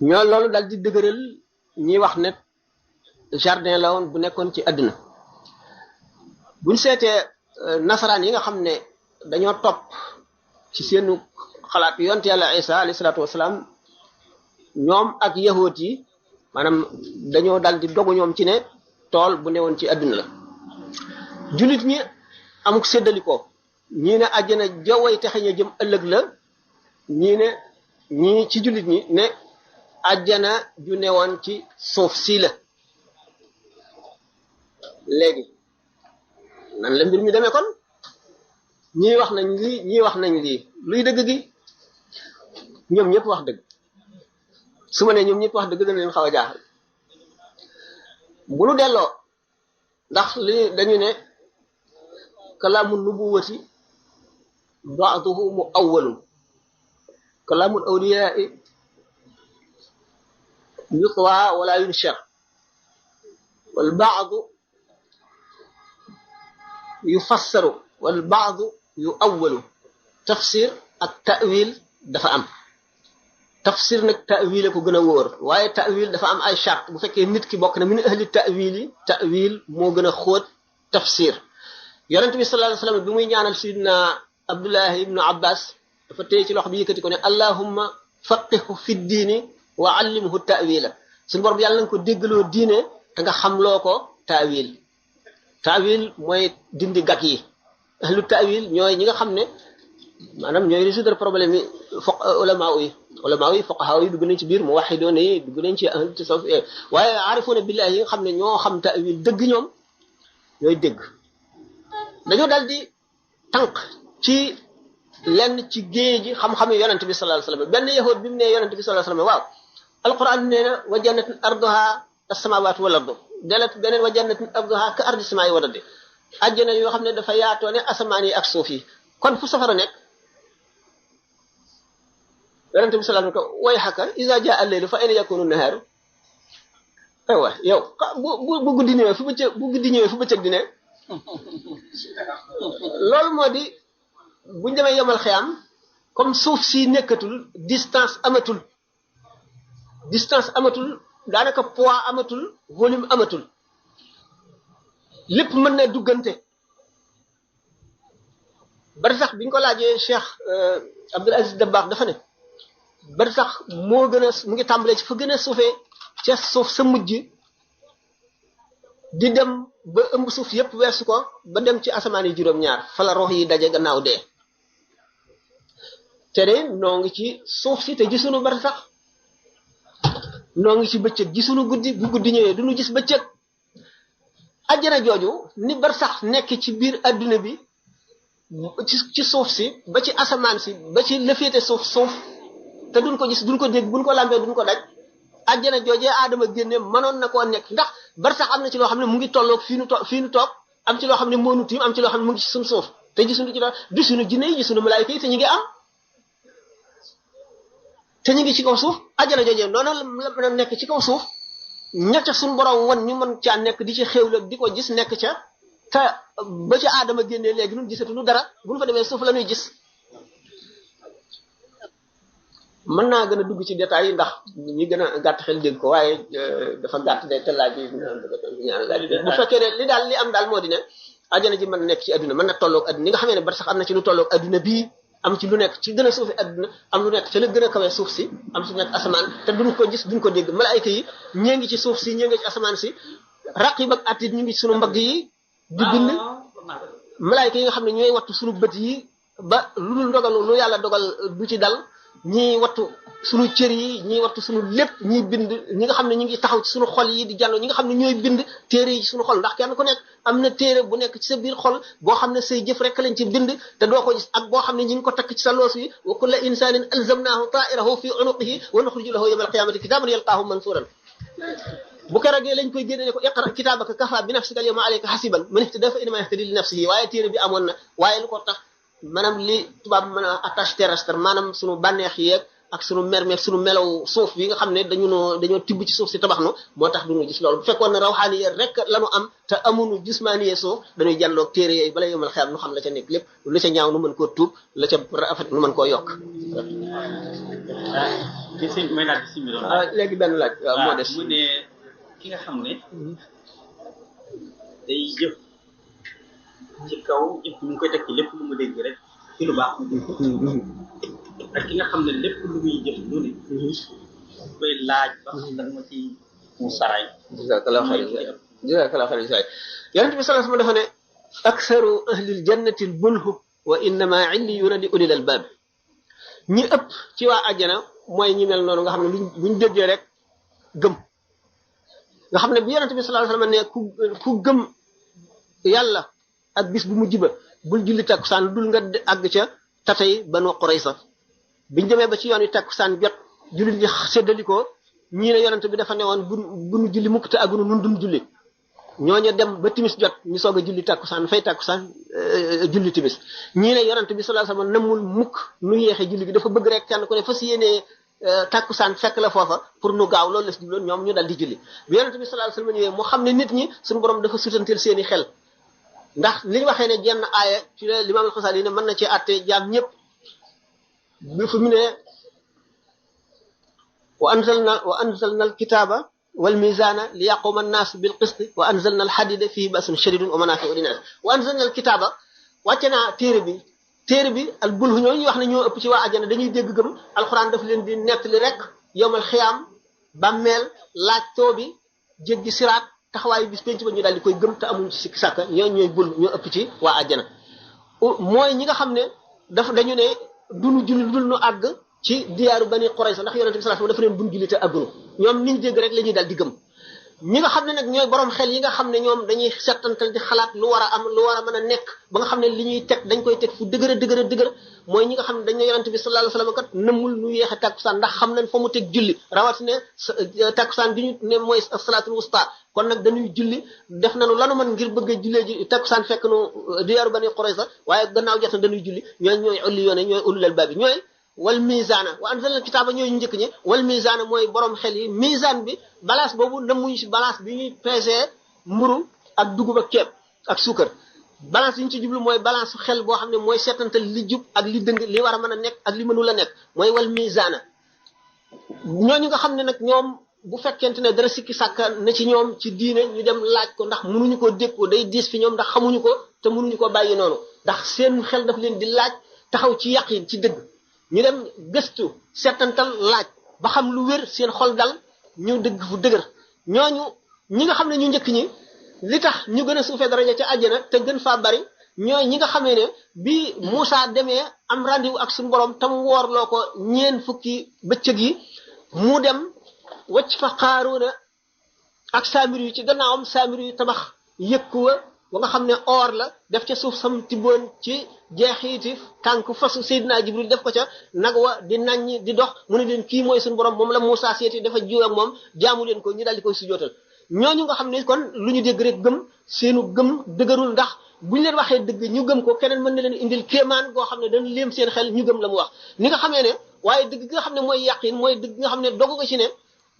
ñoo loolu daal di dëgëral ñi wax ne jardin la woon bu nekkoon ci àdduna buñ seetee nasaraan yi nga xam ne dañoo topp ci seenu xalaat yonte yàlla Isa alayhi salaatu wasalaam ñoom ak yahuud yi maanaam dañoo dal di dogu ñoom ci ne tool bu newoon ci àdduna la jullit ñi amuk séddalikoo ñii ne àjjana jaway taxe ña jëm ëllëg la ñii ci jullit ñi ne àjjana ju newoon ci suuf sii la léegi nan la mbir mi demee kon ñii wax nañ lii ñii wax nañ lii luy dëgg gi ñoom ñëpp wax dëgg su ma nee ñoom ñëpp wax dëgg dana leen xaw a jaaxal bu nu delloo ndax li dañu ne kalaamu nubuwati ba'duhu mu'awwalun kalaamul awliyaai yutwa wala yunshar wal ba'du yufassaru wal ba'du yu'awwalu tafsir ak ta'wil dafa am tafsir nag ta'wil ko gën a wóor waaye ta'wil dafa am ay charte bu fekkee nit ki bokk na min ahli ta'wil yi ta'wil moo gën a xóot tafsir yonent bi sallallahu alayhi wasallam bi muy ñaanal sidna Abdullah ibn Abbas dafa téye ci loxo bi yëkkati ko ne allahumma faqihu fi diini wa allimhu ta'wila suñu borom yàlla nga ko déggaloo diine te nga xamloo ko ta'wil ta'wil mooy dindi gàkk yi ahlu ta'wil ñooy ñi nga xam ne maanaam ñooy résoudre problème yi ulama yi fuqaha yi dugg nañ ci biir muwahhidun yi dugg nañ ci ahlu tasawuf waaye aarifuna billahi yi nga xam ne ñoo xam ta'wil dëgg ñoom ñooy dégg dañoo dal di tànk ci lenn ci géej gi xam-xam yi yonent bi sallallahu alayhi wasallam benn yahud bi mu ne yonent bi sallallahu alayhi wasallam waaw alquran nee na wa jannatin arduha as-samawati wal ardu delet beneen wa jannatin arduha ka ardi samaa'i wal ardi àjjana yoo xam ne dafa yaatoo ne asamaan yi ak suuf yi kon fu safara nekk yonent bi sallallahu alayhi wasallam way xaka iza jaa al-laylu fa ayna yakunu an-nahaaru aywa yow bu guddi ñëwee fu bëccëg di ne loolu moo di buñ demee yomal xiyam comme suuf si nekkatul distance amatul daanaka poids amatul volume amatul lépp mën na duggante bari sax biñ ko laajee Cheikh Abdul Aziz Dabakh dafa ne bari sax moo gën a mu ngi tàmbalee ci fa gën a suufee ca suuf sa mujj di dem ba ëmb suuf yépp weesu ko ba dem ci asamaan yi juróom-ñaar fa la rox yi daje gannaaw dee te de noo ngi ci suuf si te gisuñu bari sax noo ngi ci bëccëg gisuñu guddi bu guddi ñëwee duñu gis bëccëg àjjana jooju ni bar sax nekk ci biir adduna bi ci suuf si ba ci asamaan si ba ci lëfeete suuf te duñ ko gis duñ ko dégg buñ ko lambee duñ ko daj àjjana joojee aadama génne mënoon na koo nekk ndax bar sax am na ci loo xam ne mu ngi tolloog fii nu toog am ci loo xam ne moonu tiim am ci loo xam ne mu ngi ci suñu suuf te gisuñu ci dara gisuñu jinne yi gisuñu malaayika yi te ñu ngi am te ñu ngi ci kaw suuf àjjana joojee noonu la mën a nekk ci kaw suuf ñett suñu borom wan ñu mën caa nekk di ci xéwlu di ko gis nekk ca te ba ca aadama génnee léegi ñun gisatuñu dara bu ñu fa demee suuf la ñuy gis mën naa gën a dugg ci détails yi ndax ñi gën a gàtt xel dégg ko waaye dafa gàtt day te laaj yi bu fekkee ne li daal li am daal moo di ne àjjana ji mën na nekk ci adduna mën na tolloog adduna ñi nga xamee ne bar sax am na ci lu tolloog adduna bii am ci lu nekk ci gën a suufi adduna am lu nekk ci la gën a kawee suuf si am su nekk asamaan te duñ ko gis duñ ko dégg malaayika yi ñée ngi ci suuf si ñée ngi ci asamaan si raqib ak atit ñu ngi ci sunu mbagg yi di bind malaayika yi nga xam ne ñooy wattu sunu bët yi ba lu dul dogal lu yàlla dogal du ci dal ñii wattu sunu cër yi ñii wattu sunu lépp ñii bind ñi nga xam ne ñu ngi taxaw ci sunu xol yi di jàlloo ñi nga xam ne ñooy bind téere yi ci sunu xol ndax kenn ku nekk am na téere bu nekk ci sa biir xol boo xam ne say jëf rek lañ ci bind te doo ko gis ak boo xam ne ñi ngi ko takk ci sa loos wi wa kulla insanin alzamnahu ta'irahu fi unuqihi wa nuxriju lahu yawma alqiyamati kitaban yalqaahu mansuran bu keroogee lañ koy génne ne ko iqra kitaabaka kafa bi nafsika alyawma alayka hasiban man ihtada fa innama yahtadi li nafsihi waaye téere bi amoon na waaye lu ko tax maanaam li tubaab mën a attache terrestre maanaam sunu bànneex yeeg ak sunu mermeeg sunu melaw suuf bi nga xam ne dañoo tibb ci suuf si tabax nu moo tax duñu gis loolu bu fekkoon ne rawxaani yee rek lañu am te amuñu gismaani yee suuf dañuy jàlloog téere yooyu bala yomal xeyam nu xam la ca nekk lépp la ca ñaaw nu mën koo tuub la ca rafet nu mën koo yokk léegi benn laaj waaw moo des mu ne ki nga xam ne day jëf ci kaw jëf mu ngi koy teg ci lépp lu mu dégg rek ci lu baax ak ki nga xam ne lépp lu muy jëf lu ne koy laaj ba da nga ci mu saray jazakallahu khairan yonent bi sallallahu alayhi wasallam dafa ne aktharu ahlil jannati al bulhu wa innama illiyuna li ulil albab ñi ëpp ci waa àjjana mooy ñi mel noonu nga xam ne buñ déggee rek gëm nga xam ne bu yonent bi sallallahu alayhi wasallam ne ku gëm yàlla ak bis bu mujj ba bul julli takkusaan dul nga àgg ca tatay Banu Qurayza biñ demee ba ci yoon wi takkusaan jot jullit ñi seddalikoo ñii ne yonent bi dafa newoon bu nu julli mukk te àggunu nun duñ julli ñooñu dem ba timis jot ñu soog a julli takkusaan fay takkusaan julli timis ñii ne yonent bi sallallahu alayhi wasallam namul mukk nu yéexee julli gi dafa bëgg rek kenn ku ne fas yéenee takkusaan fekk la foofa pour nu gaaw loolu la si loolu ñoom ñu dal di julli bi yonent bi sallallahu alayhi wasallam ñëwee mu xam ne nit ñi suñu borom dafa sutanteel seeni xel ndax li ñu waxee ne jenn aaya ci Limaam al-Xasaali ne mën na ci àtte jaam ñëpp bi fu mu ne wa anzalna alkitaba wal mizana li yaquma an-nas bil qist wa anzalna al-hadida fihi ba'sun shadidun wa manafi'u lin-nas wa anzalna alkitaba wàcce naa téere bi al bulhu ñooñu wax ne ñoo ëpp ci waa àjjana dañuy dégg gëm alxuraan daf leen di nettali rek yowmal xiyaam bàmmeel laaj too bi jéggi siraat taxawaayu bis penc ba ñu daal di koy gëm te amuñ ci sikki sàkka ñooy bulhu ñoo ëpp ci waa àjjana mooy ñi nga xam ne dañu ne duñu julli dul nu àgg ci diyaaru bani Qurayza ndax yonente bi sallallahu alayhi wasallam dafa leen buñ julli te àggunu ñoom niñ dégg rek la ñuy daal di gëm ñi nga xam ne nag ñooy borom xel yi nga xam ne ñoom dañuy settantal di xalaat lu war a am lu war a mën a nekk ba nga xam ne li ñuy teg dañ koy teg fu dëgër mooy ñi nga xam ne dañ ne yonente bi sallallahu alayhi wasallam kat nëmmul nu yeexe takkusaan ndax xam nañ fa mu teg julli rawatina takkusaan bi ñu ne mooy salaatul wusta kon nag dañuy julli def nañu lanu mën ngir bëgg a jullee ji takkusaan fekk nu diyaaru bani Qurayza waaye gannaaw jot na dañuy julli ñooy ulli yoone ñooy ulul albab ñooy wal mizaana wa anzalna kitaaba ñooy njëkk ñi wal mizaana mooy borom xel yi mizaan bi balance boobu namuñu si balance bi ñuy peser mburu ak dugub ak ceeb ak suukar balance yi ñu ci jublu mooy balance xel boo xam ne mooy seetantal li jub ak li dëng li war a mën a nekk ak li mënul a nekk mooy wal mizaana ñooñu nga xam ne nag ñoom bu fekkente ne dara sikki sàkka na ci ñoom ci diine ñu dem laaj ko ndax mënuñu ko dékkoo day diis fi ñoom ndax xamuñu ko te mënuñu ko bàyyi noonu ndax seen xel daf leen di laaj taxaw ci yaqin ci dëgg ñu dem gëstu seetantal laaj ba xam lu wér seen xol dal ñu dëgg fu dëgër ñooñu ñi nga xam ne ñu njëkk ñi li tax ñu gën a suufee daraja ca àjjana te gën faa bari ñooy ñi nga xamee ne bi Moussa demee am rendez-vous ak suñu borom tam woorloo ko ñeen fukki bëccëg yi mu dem wacc fa Qaaruuna ak Saamiri yu ci gannaawam Saamiri yu tabax yëkkuwa ba nga xam ne or la def ca suuf sam tibboon ci jeexiiti tànk fasu Seydina Jibril def ko ca nag wa di naññi di dox mu ne leen kii mooy suñu borom moom la Moussa seeti dafa jiw ak moom jaamu leen ko ñu daal di koy sujootal ñooñu nga xam ne kon lu ñu dégg rek gëm seenu gëm dëgërul ndax buñu leen waxee dëgg ñu gëm ko keneen mën na leen indil kéemaan goo xam ne dañ léem seen xel ñu gëm la mu wax ni nga xamee ne waaye dëgg gi nga xam ne mooy yàqin mooy dëgg nga xam ne dogu nga ci ne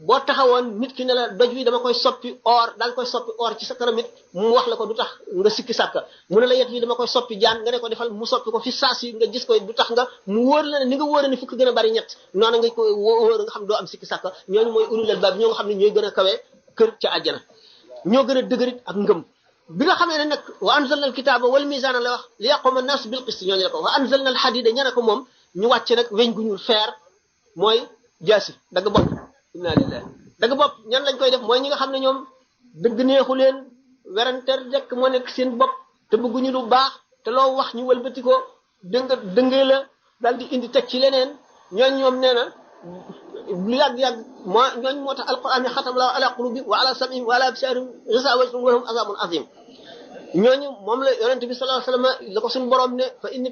boo taxawoon nit ki ne la doj wi dama koy soppi or daal koy soppi or ci sa kanam it mu wax la ko du tax nga sikki sàkka mu ne la yet wi dama koy soppi jaan nga ne ko defal mu soppi ko fi saas yi nga gis koy du tax nga mu wóor la ne ni nga wóor ne fukk gën a bari ñett noonu nga ko wóor nga xam doo am sikki sàkka ñooñu mooy ulul albab ñoo nga xam ne ñooy gën a kawee kër ca àjjana ñoo gën a dëgërit ak ngëm bi nga xamee ne nag wa anzalna al kitaaba wal mizaana la wax li yaquma nas bil qist ñooñu la ko wa anzalna al hadida ña ne ko moom ñu wàcce nag weñ gu ñuul feer mooy jaasi dagg bopp inna lillahi dëgg bopp ñan lañ koy def mooy ñi nga xam ne ñoom dëgg neexu leen werante rek moo nekk seen bopp te bëgguñu lu baax te loo wax ñu wëlbati ko dëngee la daal di indi teg ci leneen ñoom nee na lu yàgg-yàgg moo tax alquran ne xatam la ala qulubihim wa ala sam'ihim wa ala absarihim ghishawatun wa lahum azabun azim ñooñu moom la yonente bi sallallahu alayhi wasallam la ko suñu borom ne fa in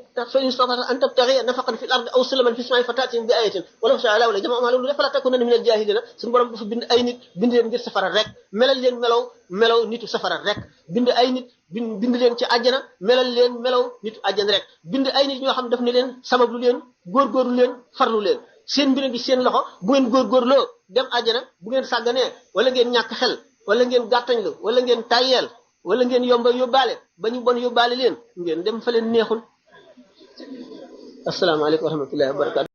istata'ta an tabtaghi nafaqan fil ardi aw sulaman fi samaa'i fata'tihim bi ayatin walaw sha'a Allahu la jama'ahum ala al-huda fala takunanna min al-jahilin suñu borom dafa bind ay nit bind leen ngir safara rek melal leen melaw nitu safara rek bind ay nit bind leen ci àjjana melal leen melaw nitu àjjana rek bind ay nit ñoo xam daf ne leen sabablu leen góorgóorlu leen farlu leen seen mbir gi seen loxo bu ngeen góorgóorloo dem àjjana bu ngeen sàgganee wala ngeen ñàkk xel wala ngeen gàttañlu wala ngeen tàyyeel wala ngeen yomba yóbbaale ba ñu bon yóbbaale leen ngeen dem fa leen neexul asalaamaaleykum wa rahmatullahi wa barakatu